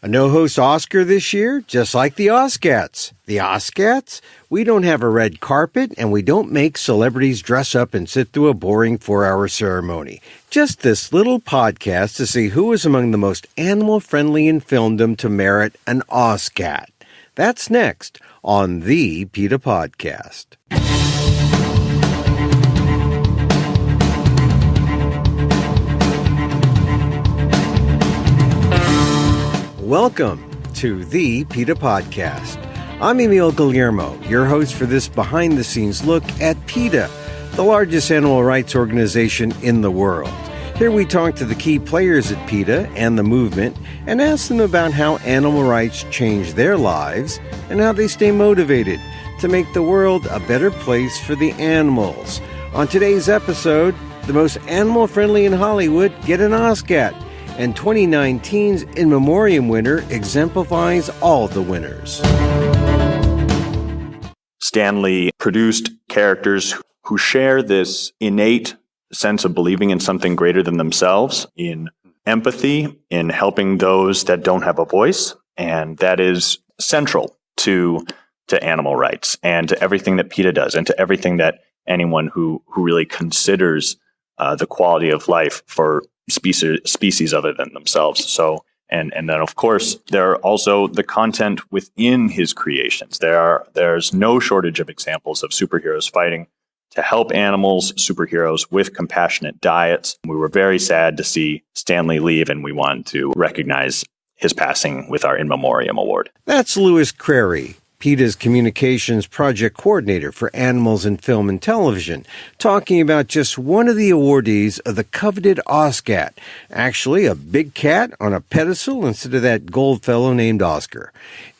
A no-host Oscar this year, just like the Oscats. The Oscats? We don't have a red carpet, and we don't make celebrities dress up and sit through a boring 4-hour ceremony. Just this little podcast to see who is among the most animal-friendly in filmdom to merit an OSCAT. That's next on the PETA Podcast. Welcome to the PETA Podcast. I'm Emil Guillermo, your host for this behind-the-scenes look at PETA, the largest animal rights organization in the world. Here we talk to the key players at PETA and the movement and ask them about how animal rights change their lives and how they stay motivated to make the world a better place for the animals. On today's episode, the most animal-friendly in Hollywood get an OSCAT, and 2019's In Memoriam winner exemplifies all the winners. Stan Lee produced characters who share this innate sense of believing in something greater than themselves, in empathy, in helping those that don't have a voice, and that is central to animal rights and to everything that PETA does and to everything that anyone who really considers the quality of life for species other than themselves. So, and then of course there are also the content within his creations. There's no shortage of examples of superheroes fighting to help animals, superheroes with compassionate diets. We were very sad to see Stan Lee leave, and we wanted to recognize his passing with our In Memoriam Award. That's Louis Crary, PETA's communications project coordinator for animals in film and television, talking about just one of the awardees of the coveted OSCAT. Actually, a big cat on a pedestal instead of that gold fellow named Oscar.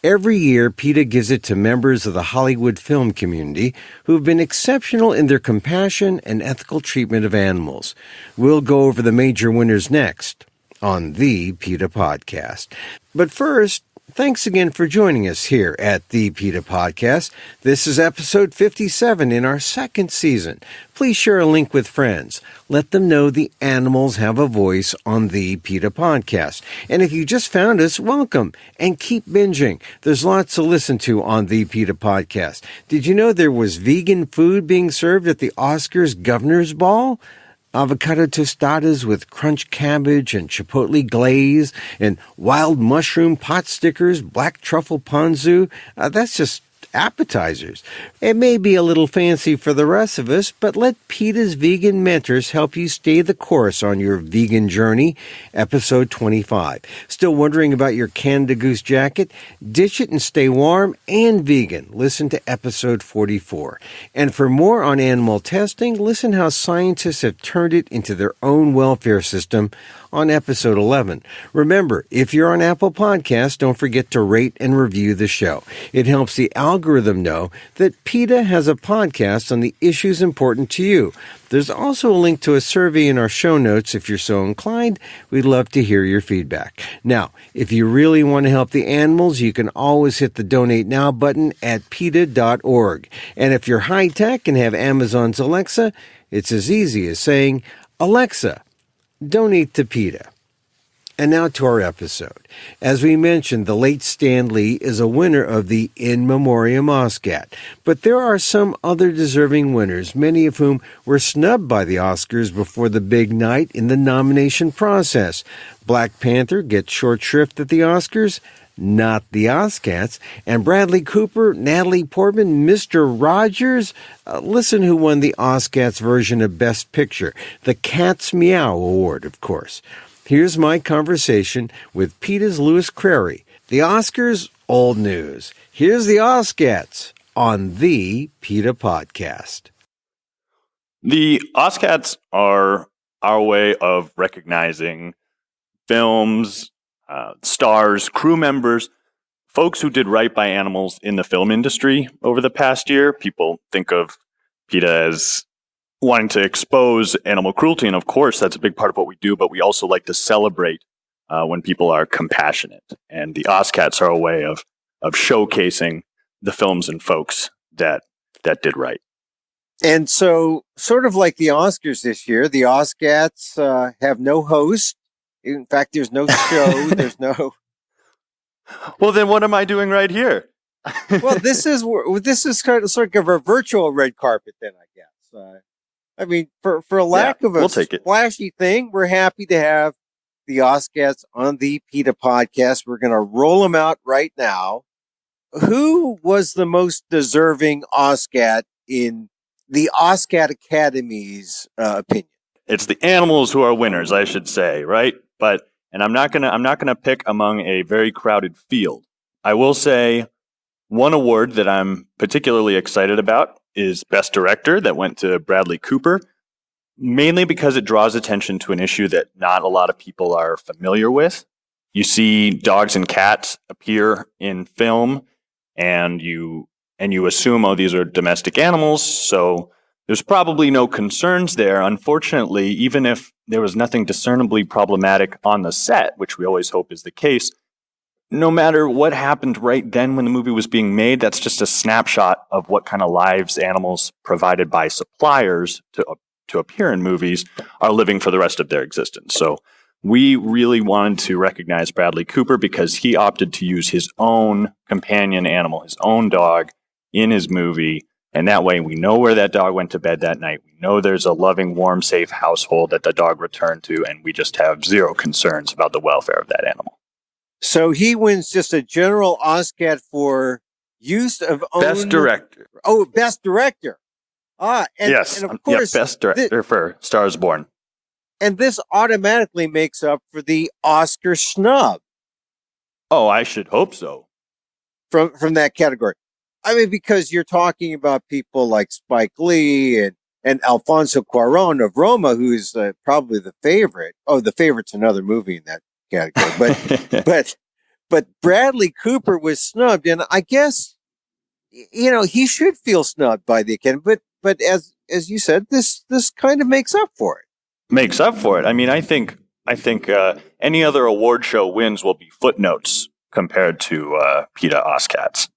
Every year, PETA gives it to members of the Hollywood film community who have been exceptional in their compassion and ethical treatment of animals. We'll go over the major winners next on the PETA Podcast. But first, thanks again for joining us here at the PETA Podcast. This is episode 57 in our second season. Please share a link with friends. Let them know the animals have a voice on the PETA Podcast. And if you just found us, welcome and keep binging. There's lots to listen to on the PETA Podcast. Did you know there was vegan food being served at the Oscars Governor's Ball? Avocado tostadas with crunch cabbage and chipotle glaze and wild mushroom pot stickers, black truffle ponzu. That's just appetizers. It may be a little fancy for the rest of us, but let PETA's vegan mentors help you stay the course on your vegan journey. Episode 25. Still wondering about your Canada Goose jacket? Ditch it and stay warm and vegan. Listen to episode 44. And for more on animal testing, listen how scientists have turned it into their own welfare system on episode 11. Remember, if you're on Apple Podcasts, don't forget to rate and review the show. It helps the algorithm know that PETA has a podcast on the issues important to you. There's also a link to a survey in our show notes if you're so inclined. We'd love to hear your feedback. Now, if you really want to help the animals, you can always hit the Donate Now button at PETA.org. And if you're high-tech and have Amazon's Alexa, it's as easy as saying, Alexa, donate to PETA. And now to our episode. As we mentioned, the late Stan Lee is a winner of the In Memoriam OSCAT. But there are some other deserving winners, many of whom were snubbed by the Oscars before the big night in the nomination process. Black Panther gets short shrift at the Oscars, not the Oscats. And Bradley Cooper, Natalie Portman, Mr. Rogers. Listen who won the Oscats version of Best Picture, the Cat's Meow Award, of course. Here's my conversation with PETA's Louis Crary. The Oscars, old news. Here's the Oscats on the PETA Podcast. The OSCATs are our way of recognizing films, stars, crew members, folks who did right by animals in the film industry over the past year. People think of PETA as wanting to expose animal cruelty, and of course that's a big part of what we do, but we also like to celebrate when people are compassionate. And the Oscats are a way of showcasing the films and folks that did right. And so, sort of like the Oscars this year, the Oscats have no host. In fact, there's no show. There's no Well, then what am I doing right here? Well, this is kind of sort of a virtual red carpet, then, I guess. I mean, for lack of a we'll take it. flashy thing, we're happy to have the Oscats on the PETA podcast. We're going to roll them out right now. Who was the most deserving Oscat in the Oscat Academy's opinion? It's the animals who are winners, I should say, right? And I'm not gonna pick among a very crowded field. I will say one award that I'm particularly excited about is Best Director, that went to Bradley Cooper, mainly because it draws attention to an issue that not a lot of people are familiar with. You see dogs and cats appear in film, and you assume, oh, these are domestic animals, so there's probably no concerns there. Unfortunately, even if there was nothing discernibly problematic on the set, which we always hope is the case, no matter what happened right then when the movie was being made, that's just a snapshot of what kind of lives animals provided by suppliers to appear in movies are living for the rest of their existence. So we really wanted to recognize Bradley Cooper because he opted to use his own companion animal, his own dog, in his movie. And that way we know where that dog went to bed that night. We know there's a loving, warm, safe household that the dog returned to, and we just have zero concerns about the welfare of that animal. So he wins just a general Oscat for use of own... Best Director. Oh, Best Director. Yes. And of course, Best Director for Stars Born. And this automatically makes up for the Oscar snub. Oh, I should hope so. From that category. I mean, because you're talking about people like Spike Lee and Alfonso Cuarón of Roma, who's probably the favorite. Oh, the favorite's another movie in that category. But Bradley Cooper was snubbed, and I guess, he should feel snubbed by the Academy. But as you said, this kind of makes up for it. Makes up for it. I mean, I think any other award show wins will be footnotes compared to PETA Oscats.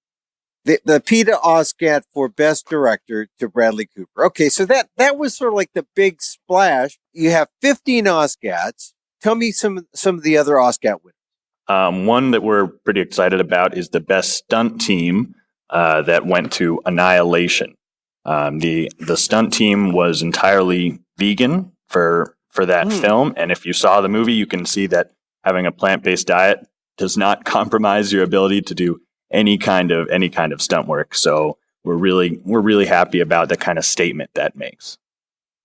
The PETA Oscat for Best Director to Bradley Cooper. Okay, so that was sort of like the big splash. You have 15 Oscats. Tell me some of the other Oscat winners. One that we're pretty excited about is the Best Stunt Team that went to Annihilation. The stunt team was entirely vegan for that film, and if you saw the movie, you can see that having a plant-based diet does not compromise your ability to do any kind of stunt work. So we're really happy about the kind of statement that makes.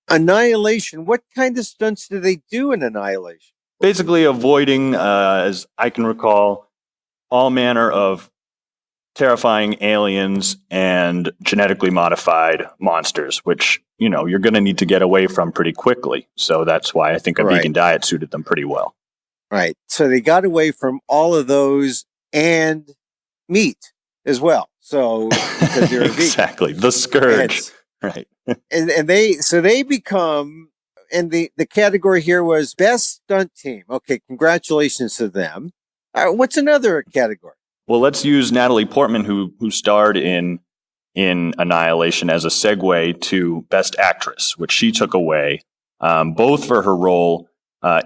Annihilation. What kind of stunts do they do in Annihilation? Basically avoiding, as I can recall, all manner of terrifying aliens and genetically modified monsters, which, you're going to need to get away from pretty quickly. So that's why I think a vegan diet suited them pretty well. Right. So they got away from all of those and meat as well. So because they're exactly the scourge, right? and they become, and the category here was Best Stunt Team. Okay, congratulations to them. What's another category? Well, let's use Natalie Portman, who starred in Annihilation, as a segue to Best Actress, which she took away, both for her role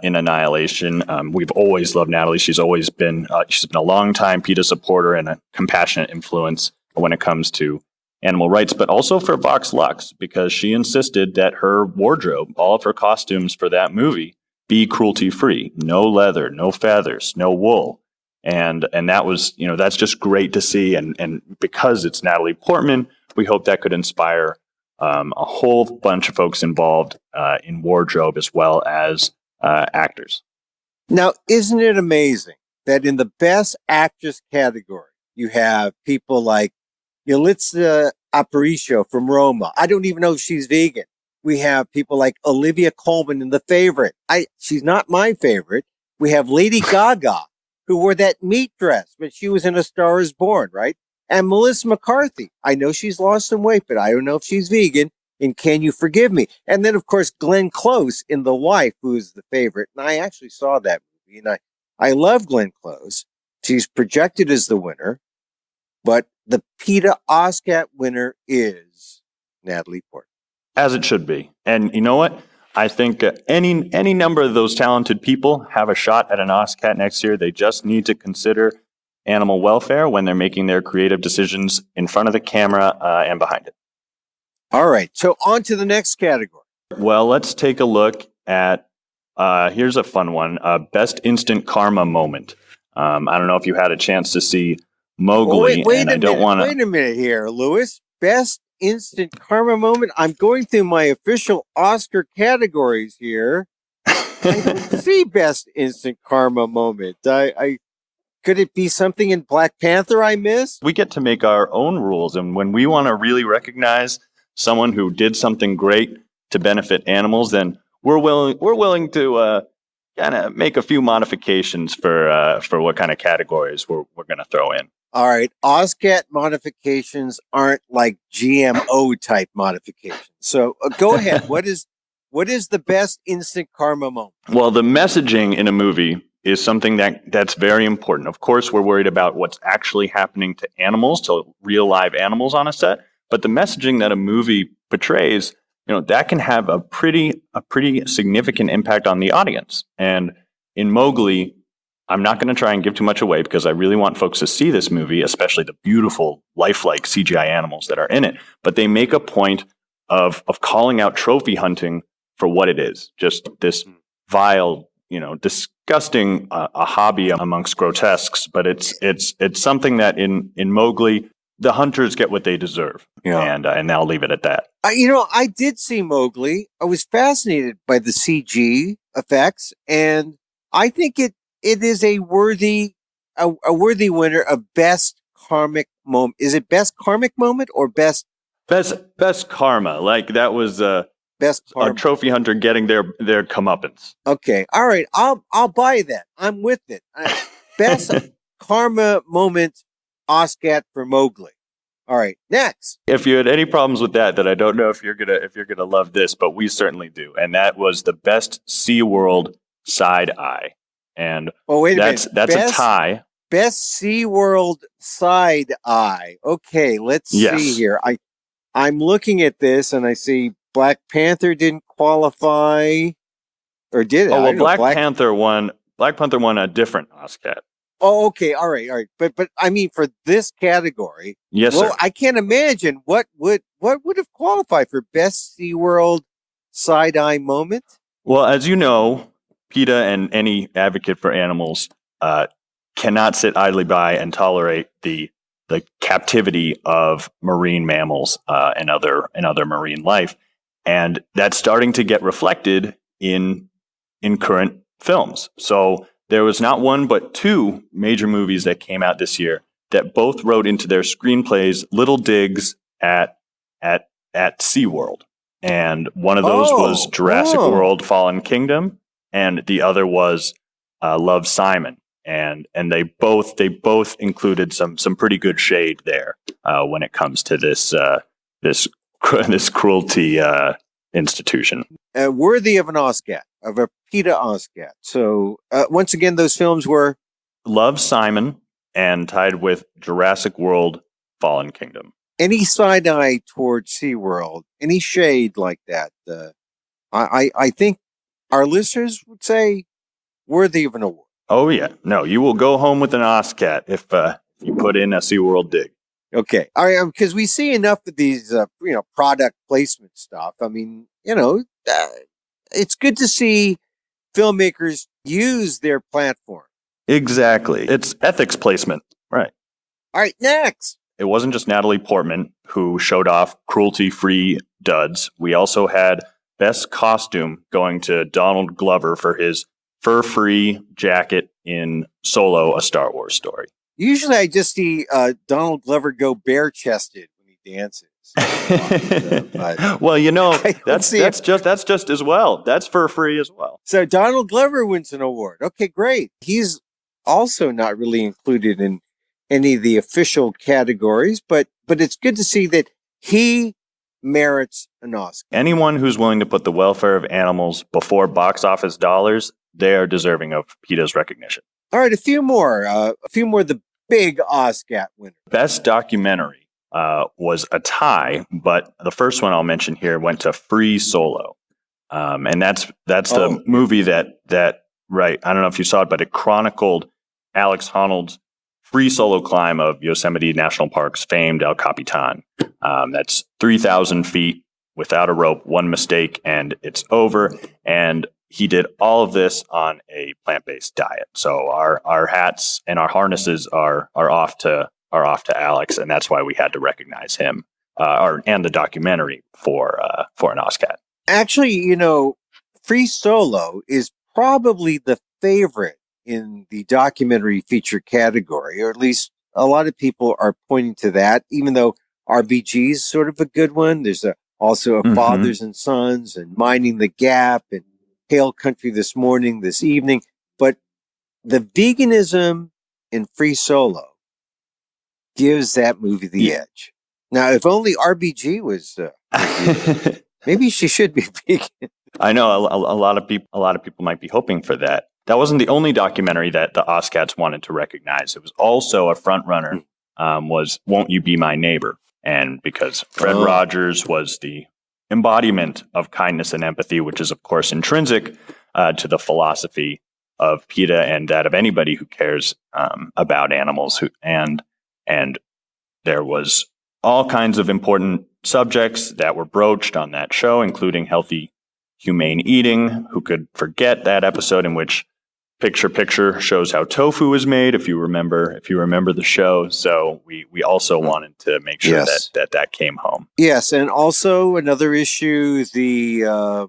in Annihilation. We've always loved Natalie. She's been a long time PETA supporter and a compassionate influence when it comes to animal rights, but also for Vox Lux, because she insisted that her wardrobe, all of her costumes for that movie, be cruelty-free. No leather, no feathers, no wool. And that was, that's just great to see. And because it's Natalie Portman, we hope that could inspire a whole bunch of folks involved in wardrobe as well as actors. Now, isn't it amazing that in the Best Actress category, you have people like Yalitza Aparicio from Roma. I don't even know if she's vegan. We have people like Olivia Colman in The Favorite. She's not my favorite. We have Lady Gaga, who wore that meat dress, but she was in A Star Is Born, right? And Melissa McCarthy. I know she's lost some weight, but I don't know if she's vegan. And Can You Forgive Me? And then, of course, Glenn Close in The Wife, who's The Favorite. And I actually saw that movie, and I love Glenn Close. She's projected as the winner, but the PETA Oscat winner is Natalie Portman. As it should be. And you know what? I think any number of those talented people have a shot at an Oscat next year. They just need to consider animal welfare when they're making their creative decisions in front of the camera and behind it. All right. So on to the next category. Well, let's take a look at, here's a fun one, Best Instant Karma Moment. I don't know if you had a chance to see Mowgli. Wait a minute here, Lewis. Best Instant Karma Moment. I'm going through my official Oscar categories here. I don't see Best Instant Karma Moment. Could it be something in Black Panther I missed? We get to make our own rules, and when we want to really recognize someone who did something great to benefit animals, then we're willing to kind of make a few modifications for what kind of categories we're going to throw in. All right, OSCAT modifications aren't like GMO type modifications. So go ahead. What is the best instant karma moment? Well, the messaging in a movie is something that's very important. Of course, we're worried about what's actually happening to animals, to real live animals on a set. But the messaging that a movie portrays, that can have a pretty significant impact on the audience. And in Mowgli, I'm not going to try and give too much away because I really want folks to see this movie, especially the beautiful, lifelike CGI animals that are in it. But they make a point of calling out trophy hunting for what it is, just this vile, disgusting a hobby amongst grotesques. But it's something that in Mowgli, the hunters get what they deserve, and I'll leave it at that. I did see Mowgli. I was fascinated by the CG effects, and I think it is a worthy winner of best karmic moment. Is it best karmic moment or best karma? Like that was best karma. A trophy hunter getting their comeuppance. Okay, all right, I'll buy that. I'm with it. Best karma moment. OSCAT for Mowgli. All right, next. If you had any problems with that I don't know if you're gonna love this, but we certainly do. And that was the best SeaWorld side eye. And wait a minute. That's a tie. Best SeaWorld side eye. Okay, let's see here. I'm looking at this and I see Black Panther didn't qualify, or did it? Oh well, Black Panther won a different OSCAT. Oh, okay. All right. But I mean, for this category, yes, sir. I can't imagine what would have qualified for best SeaWorld side eye moment. Well, as you know, PETA and any advocate for animals cannot sit idly by and tolerate the captivity of marine mammals and other marine life, and that's starting to get reflected in current films. So there was not one, but two major movies that came out this year that both wrote into their screenplays little digs at SeaWorld. And one of those was Jurassic World Fallen Kingdom, and the other was Love, Simon. And they both included some pretty good shade there when it comes to this cruelty institution. Worthy of an OSCAT, of a PETA OSCAT. So once again, those films were Love, Simon, and tied with Jurassic World Fallen Kingdom. Any side eye towards SeaWorld, any shade like that, I think our listeners would say worthy of an award. Oh yeah, no, you will go home with an OSCAT if you put in a SeaWorld dig. Okay, all right, because we see enough of these, product placement stuff. I mean, it's good to see filmmakers use their platform. Exactly, it's ethics placement, right? All right, next. It wasn't just Natalie Portman who showed off cruelty-free duds. We also had best costume going to Donald Glover for his fur-free jacket in Solo, A Star Wars Story. Usually I just see Donald Glover go bare-chested when he dances. Well, that's just as well. That's fur-free as well. So Donald Glover wins an award. Okay, great. He's also not really included in any of the official categories, but it's good to see that he merits an Oscar. Anyone who's willing to put the welfare of animals before box office dollars, they are deserving of PETA's recognition. All right, a few more of the big OSCAT winners. Best documentary was a tie, but the first one I'll mention here went to Free Solo. And that's the movie that, right, I don't know if you saw it, but it chronicled Alex Honnold's free solo climb of Yosemite National Park's famed El Capitan. That's 3,000 feet without a rope, one mistake, and it's over. And he did all of this on a plant-based diet. So our hats and our harnesses are off to Alex, and that's why we had to recognize him and the documentary for an OSCAT. Actually, Free Solo is probably the favorite in the documentary feature category, or at least a lot of people are pointing to that, even though RBG is sort of a good one. There's also a Fathers and Sons and Minding the Gap and Hail Country This Morning, This Evening. But the veganism in Free Solo gives that movie the edge. Now, if only RBG was vegan, maybe she should be vegan. I know a lot of people might be hoping for that. That wasn't the only documentary that the OSCATs wanted to recognize. It was also a front runner, was Won't You Be My Neighbor? And because Fred Rogers was the embodiment of kindness and empathy, which is, of course, intrinsic to the philosophy of PETA and that of anybody who cares about animals. And there was all kinds of important subjects that were broached on that show, including healthy, humane eating. Who could forget that episode in which Picture shows how tofu is made, if you remember the show. So we also wanted to make sure that came home. Yes, and also another issue, the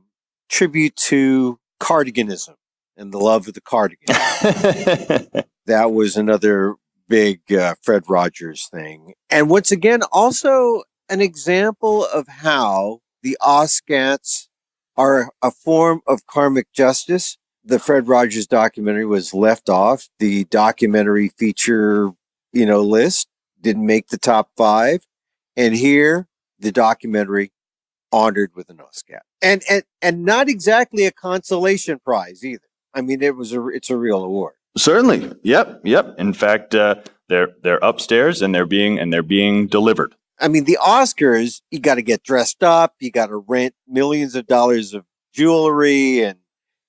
tribute to cardiganism and the love of the cardigan. That was another big Fred Rogers thing. And once again, also an example of how the OSCATs are a form of karmic justice. The Fred Rogers documentary was left off the documentary feature, list, didn't make the top 5. And here, the documentary honored with an OSCAT. And not exactly a consolation prize either. I mean, it's a real award. Certainly. Yep. In fact, they're upstairs and they're being delivered. I mean, the Oscars, you got to get dressed up, you got to rent millions of dollars of jewelry and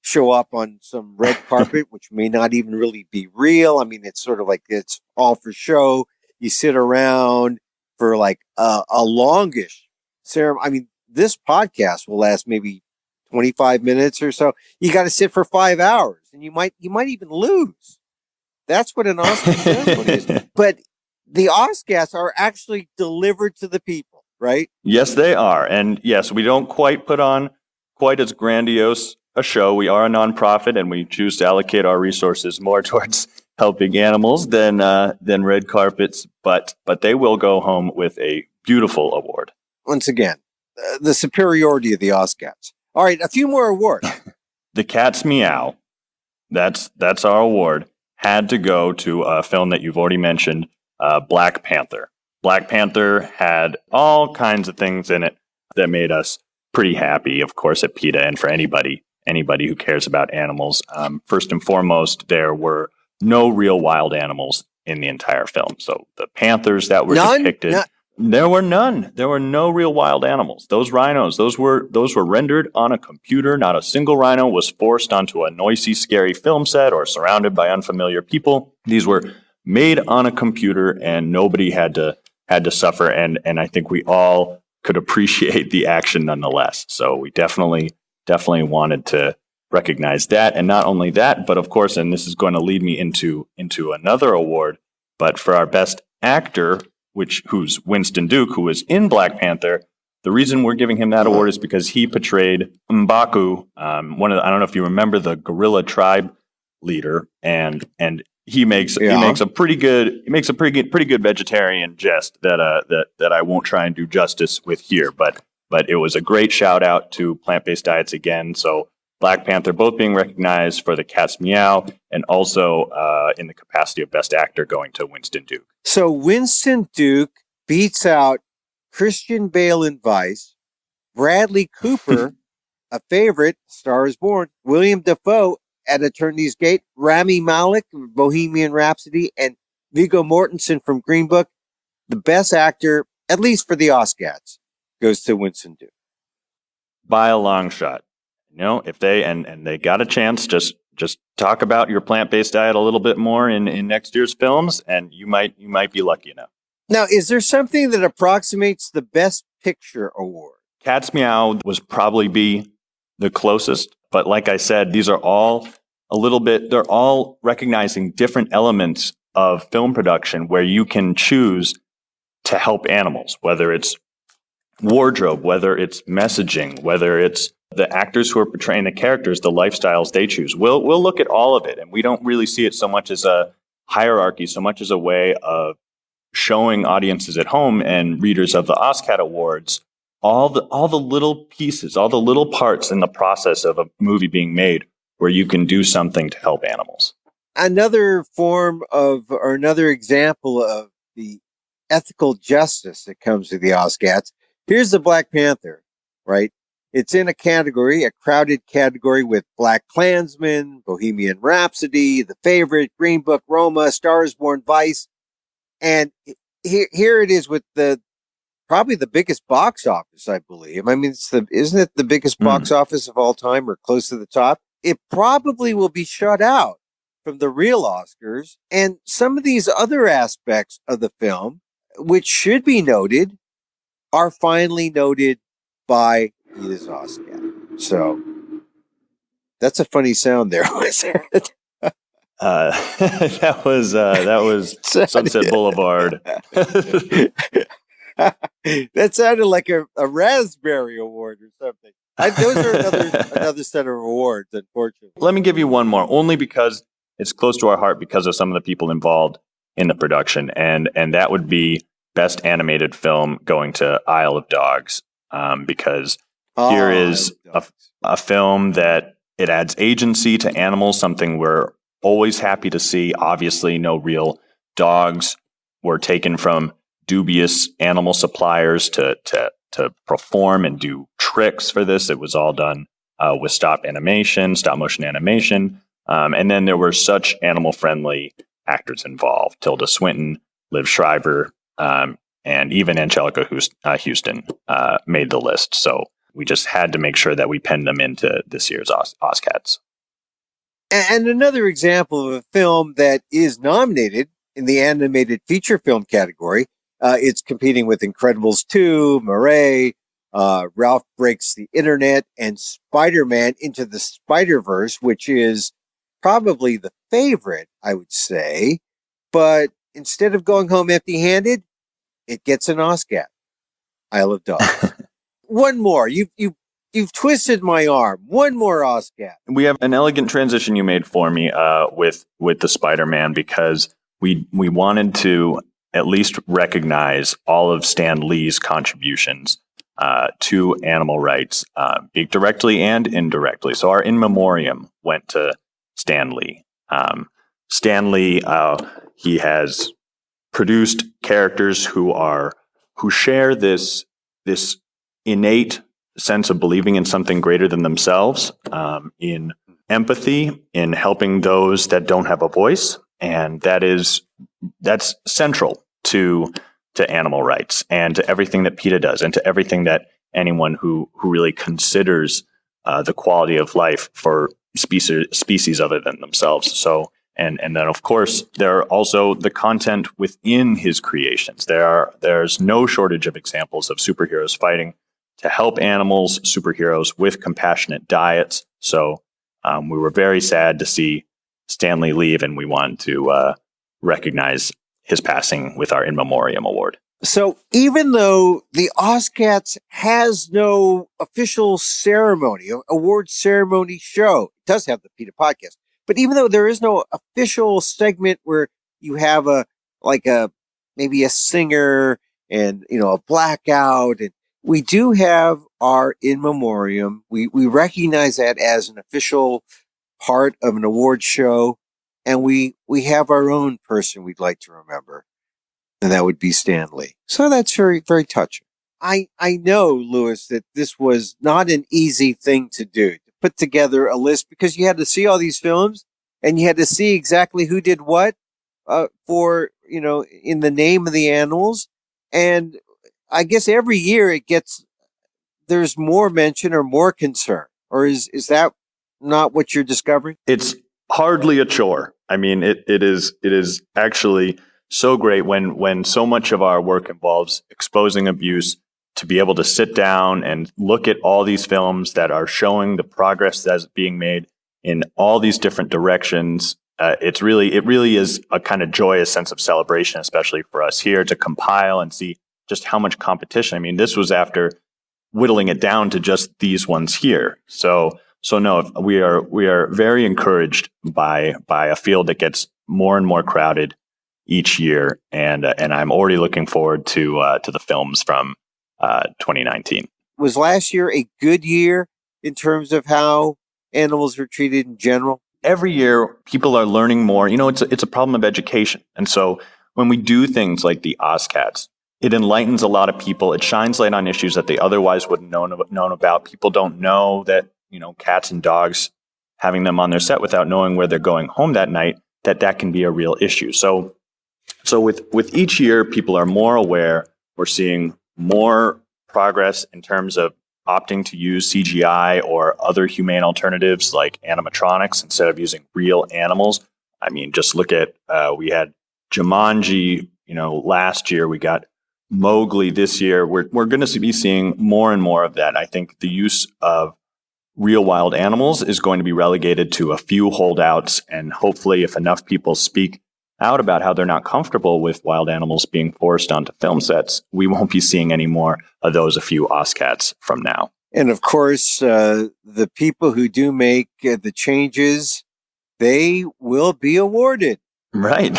show up on some red carpet, which may not even really be real. I mean, it's sort of like it's all for show. You sit around for like a longish ceremony. I mean, this podcast will last maybe 25 minutes or so. You got to sit for 5 hours, and you might even lose. That's what an Oscar ceremony is. But the OSCATs are actually delivered to the people, right? Yes, they are. And yes, we don't quite put on quite as grandiose a show. We are a nonprofit, and we choose to allocate our resources more towards helping animals than red carpets. But they will go home with a beautiful award. Once again, the superiority of the OSCATs. All right, a few more awards. The Cat's Meow. That's our award. Had to go to a film that you've already mentioned, Black Panther. Black Panther had all kinds of things in it that made us pretty happy, of course, at PETA and for anybody who cares about animals. First and foremost, there were no real wild animals in the entire film. So the panthers that were depicted, there were none. There were no real wild animals. Those rhinos, those were rendered on a computer. Not a single rhino was forced onto a noisy, scary film set or surrounded by unfamiliar people. These were made on a computer, and nobody had to suffer. And I think we all could appreciate the action nonetheless. So we definitely wanted to recognize that. And not only that, but of course, and this is going to lead me into another award, but for our best actor, who's Winston Duke, who was in Black Panther. The reason we're giving him that award is because he portrayed M'Baku, I don't know if you remember the gorilla tribe leader, and he makes a pretty good vegetarian jest that I won't try and do justice with here, but it was a great shout out to plant-based diets again. So Black Panther both being recognized for The Cat's Meow and also in the capacity of best actor going to Winston Duke. So Winston Duke beats out Christian Bale in Vice, Bradley Cooper, a favorite, Star is Born, William Dafoe at Eternity's Gate, Rami Malek, Bohemian Rhapsody, and Viggo Mortensen from Green Book. The best actor, at least for the OSCATs, goes to Winston Duke. By a long shot. If they and they got a chance, just Just talk about your plant-based diet a little bit more in next year's films, and you might be lucky enough. Now, is there something that approximates the Best Picture award? Cat's Meow was probably be the closest, but like I said, these are all they're all recognizing different elements of film production where you can choose to help animals, whether it's wardrobe, whether it's messaging, whether it's the actors who are portraying the characters, the lifestyles they choose. We'll look at all of it, and we don't really see it so much as a hierarchy, so much as a way of showing audiences at home and readers of the OSCAT Awards all the little pieces, all the little parts in the process of a movie being made where you can do something to help animals. Another form of, or another example of the ethical justice that comes to the OSCATs. Here's the Black Panther, right? It's in a crowded category with Black Klansman, Bohemian Rhapsody, The Favorite, Green Book, Roma, Stars Born, Vice. And here it is with probably the biggest box office, I believe. I mean, isn't it the biggest box office of all time or close to the top? It probably will be shut out from the real Oscars. And some of these other aspects of the film, which should be noted, are finally noted by PETA's OSCAT. So that's a funny sound there, was it? That was Sunset Boulevard. That sounded like a raspberry award or something. Those are another set of awards, unfortunately. Let me give you one more, only because it's close to our heart because of some of the people involved in the production, and that would be Best Animated Film going to Isle of Dogs, because here is a film that it adds agency to animals, something we're always happy to see. Obviously, no real dogs were taken from dubious animal suppliers to perform and do tricks for this. It was all done with stop motion animation. And then there were such animal-friendly actors involved. Tilda Swinton, Liv Schreiber, and even Angelica Houston made the list. So we just had to make sure that we penned them into this year's Oscats. And another example of a film that is nominated in the animated feature film category, it's competing with Incredibles 2, Murray, Ralph Breaks the Internet, and Spider-Man Into the Spider-Verse, which is probably the favorite, I would say. But instead of going home empty-handed, it gets an Oscat. Isle of Dogs. One more. You've twisted my arm. One more Oscat. We have an elegant transition you made for me with the Spider-Man, because we wanted to at least recognize all of Stan Lee's contributions to animal rights, directly and indirectly. So our in memoriam went to Stan Lee. Stan Lee, he has produced characters who share this innate sense of believing in something greater than themselves, in empathy, in helping those that don't have a voice, and that's central to animal rights and to everything that PETA does, and to everything that anyone who really considers the quality of life for species other than themselves. So, and then of course there are also the content within his creations. There's no shortage of examples of superheroes fighting to help animals, superheroes with compassionate diets. So we were very sad to see Stan Lee leave, and we wanted to recognize his passing with our In Memoriam Award. So even though the OSCATs has no official ceremony, award ceremony show, it does have the PETA Podcast, but even though there is no official segment where you have maybe a singer and, a blackout, and we do have our In Memoriam. We recognize that as an official part of an award show, and we have our own person we'd like to remember, and that would be Stan Lee. So that's very, very touching. I know, Louis, that this was not an easy thing to do, to put together a list, because you had to see all these films, and you had to see exactly who did what for, in the name of the animals. And I guess every year there's more mention or more concern, or is that not what you're discovering? It's hardly a chore. I mean, it is actually so great when so much of our work involves exposing abuse, to be able to sit down and look at all these films that are showing the progress that's being made in all these different directions. It really is a kind of joyous sense of celebration, especially for us here, to compile and see just how much competition. I mean, this was after whittling it down to just these ones here. So no, we are very encouraged by a field that gets more and more crowded each year, and I'm already looking forward to the films from 2019. Was last year a good year in terms of how animals were treated in general? Every year, people are learning more. You know, it's a problem of education, and so when we do things like the OSCATs, it enlightens a lot of people. It shines light on issues that they otherwise wouldn't known about. People don't know that, you know, cats and dogs, having them on their set without knowing where they're going home that night, that can be a real issue. So with each year, people are more aware. We're seeing more progress in terms of opting to use CGI or other humane alternatives like animatronics instead of using real animals. I mean, just look at, we had Jumanji, you know, last year. We got Mowgli this year. We're going to be seeing more and more of that. I think the use of real wild animals is going to be relegated to a few holdouts, and hopefully if enough people speak out about how they're not comfortable with wild animals being forced onto film sets, we won't be seeing any more of those a few OSCATs from now. And of course, the people who do make the changes, they will be awarded. Right.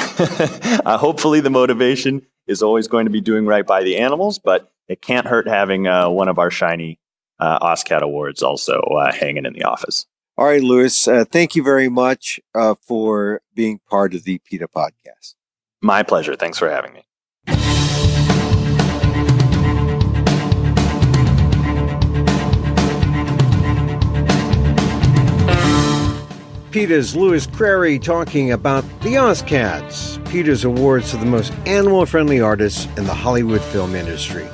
Hopefully the motivation is always going to be doing right by the animals, but it can't hurt having one of our shiny OSCAT awards also hanging in the office. All right, Louis, thank you very much for being part of the PETA Podcast. My pleasure. Thanks for having me. PETA's Louis Crary talking about the OSCATs, PETA's awards to the most animal-friendly artists in the Hollywood film industry.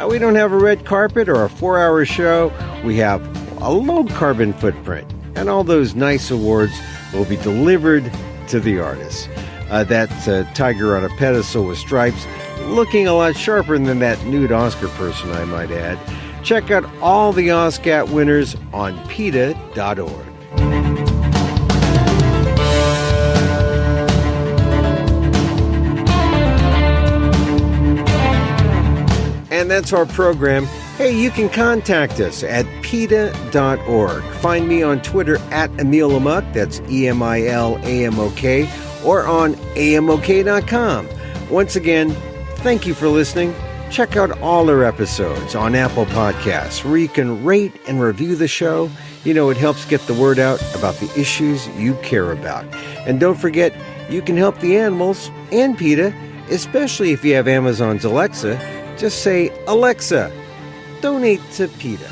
We don't have a red carpet or a 4-hour show. We have a low carbon footprint, and all those nice awards will be delivered to the artists. That tiger on a pedestal with stripes, looking a lot sharper than that nude Oscar person, I might add. Check out all the OSCAT winners on PETA.org. And that's our program. Hey, you can contact us at PETA.org. Find me on Twitter at Emil Amok, that's EMILAMOK, or on AMOK.com. Once again, thank you for listening. Check out all our episodes on Apple Podcasts, where you can rate and review the show. You know, it helps get the word out about the issues you care about. And don't forget, you can help the animals and PETA, especially if you have Amazon's Alexa. Just say, Alexa, donate to PETA.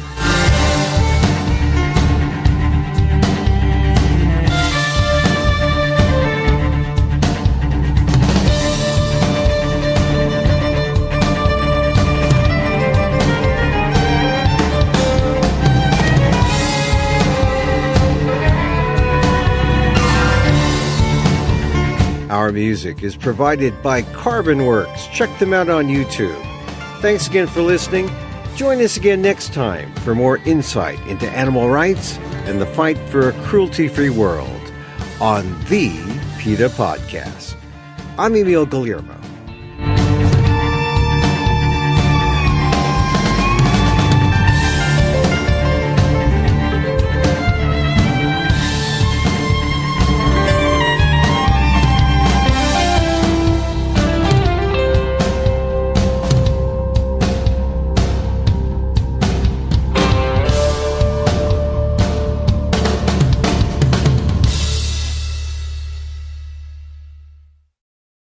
Our music is provided by CarbonWorks. Check them out on YouTube. Thanks again for listening. Join us again next time for more insight into animal rights and the fight for a cruelty-free world on the PETA Podcast. I'm Emil Guillermo.